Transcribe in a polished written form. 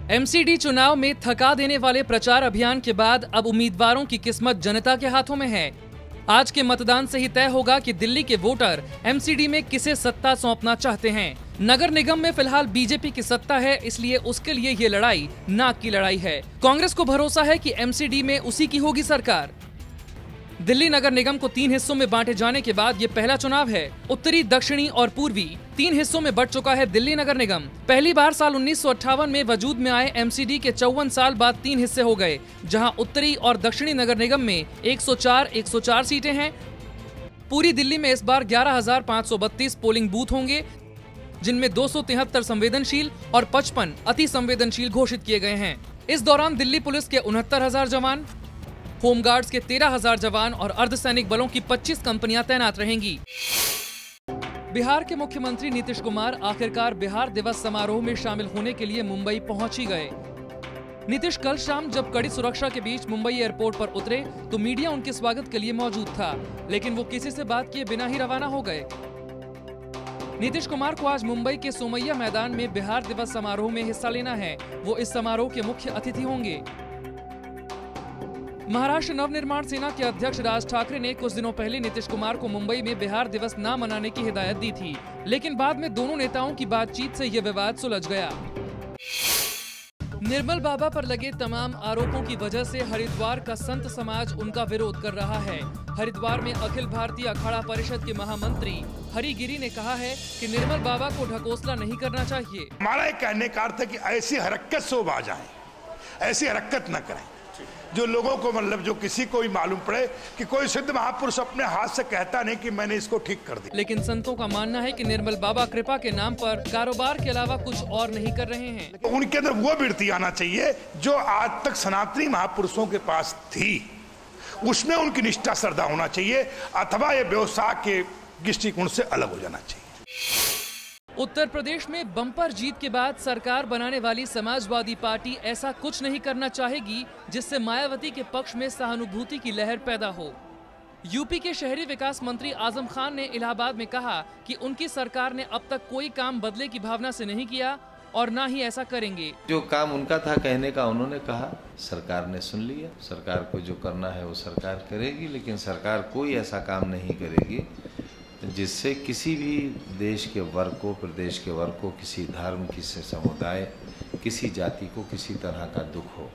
MCD चुनाव में थका देने वाले प्रचार अभियान के बाद अब उम्मीदवारों की किस्मत जनता के हाथों में है। आज के मतदान से ही तय होगा कि दिल्ली के वोटर एमसीडी में किसे सत्ता सौंपना चाहते हैं। नगर निगम में फिलहाल बीजेपी की सत्ता है, इसलिए उसके लिए ये लड़ाई नाक की लड़ाई है। कांग्रेस को भरोसा है कि एमसीडी में उसी की होगी सरकार। दिल्ली नगर निगम को 3 हिस्सों में बांटे जाने के बाद ये पहला चुनाव है। उत्तरी, दक्षिणी और पूर्वी 3 हिस्सों में बंट चुका है दिल्ली नगर निगम। पहली बार साल 1958 में वजूद में आए एमसीडी के 54 साल बाद 3 हिस्से हो गए, जहां उत्तरी और दक्षिणी नगर निगम में 104 सीटें हैं। पूरी दिल्ली में इस बार 11,532 पोलिंग बूथ होंगे, जिनमें 273 संवेदनशील और 55 अति संवेदनशील घोषित किए गए हैं। इस दौरान दिल्ली पुलिस के 69,000 जवान, होमगार्ड्स के 13,000 जवान और अर्धसैनिक बलों की 25 कंपनियां तैनात रहेंगी। बिहार के मुख्यमंत्री नीतीश कुमार आखिरकार बिहार दिवस समारोह में शामिल होने के लिए मुंबई पहुंच ही गए। नीतीश कल शाम जब कड़ी सुरक्षा के बीच मुंबई एयरपोर्ट पर उतरे तो मीडिया उनके स्वागत के लिए मौजूद था, लेकिन वो किसी से बात किए बिना ही रवाना हो गए। नीतीश कुमार को आज मुंबई के सोमैया मैदान में बिहार दिवस समारोह में हिस्सा लेना है। वो इस समारोह के मुख्य अतिथि होंगे। महाराष्ट्र नवनिर्माण सेना के अध्यक्ष राज ठाकरे ने कुछ दिनों पहले नीतीश कुमार को मुंबई में बिहार दिवस न मनाने की हिदायत दी थी, लेकिन बाद में दोनों नेताओं की बातचीत से यह विवाद सुलझ गया। निर्मल बाबा पर लगे तमाम आरोपों की वजह से हरिद्वार का संत समाज उनका विरोध कर रहा है। हरिद्वार में अखिल भारतीय अखाड़ा परिषद के महामंत्री हरि गिरी ने कहा है कि निर्मल बाबा को ढकोसला नहीं करना चाहिए। हमारा एक कहने का अर्थ है कि ऐसी हरकत से वो बाज आए, ऐसी हरकत न करें जो लोगों को, मतलब जो किसी को भी मालूम पड़े कि कोई सिद्ध महापुरुष अपने हाथ से कहता नहीं कि मैंने इसको ठीक कर दिया। लेकिन संतों का मानना है कि निर्मल बाबा कृपा के नाम पर कारोबार के अलावा कुछ और नहीं कर रहे हैं। तो उनके अंदर वो वृत्ति आना चाहिए जो आज तक सनातनी महापुरुषों के पास थी, उसमें उनकी निष्ठा श्रद्धा होना चाहिए, अथवा ये व्यवसाय के दृष्टिकोण से अलग हो जाना चाहिए। उत्तर प्रदेश में बम्पर जीत के बाद सरकार बनाने वाली समाजवादी पार्टी ऐसा कुछ नहीं करना चाहेगी जिससे मायावती के पक्ष में सहानुभूति की लहर पैदा हो। यूपी के शहरी विकास मंत्री आजम खान ने इलाहाबाद में कहा कि उनकी सरकार ने अब तक कोई काम बदले की भावना से नहीं किया और ना ही ऐसा करेंगे। जो काम उनका था कहने का उन्होंने कहा, सरकार ने सुन लिया। सरकार को जो करना है वो सरकार करेगी, लेकिन सरकार कोई ऐसा काम नहीं करेगी जिससे किसी भी देश के वर्ग को, प्रदेश के वर्ग को, किसी धर्म, किसी समुदाय, किसी जाति को किसी तरह का दुख हो।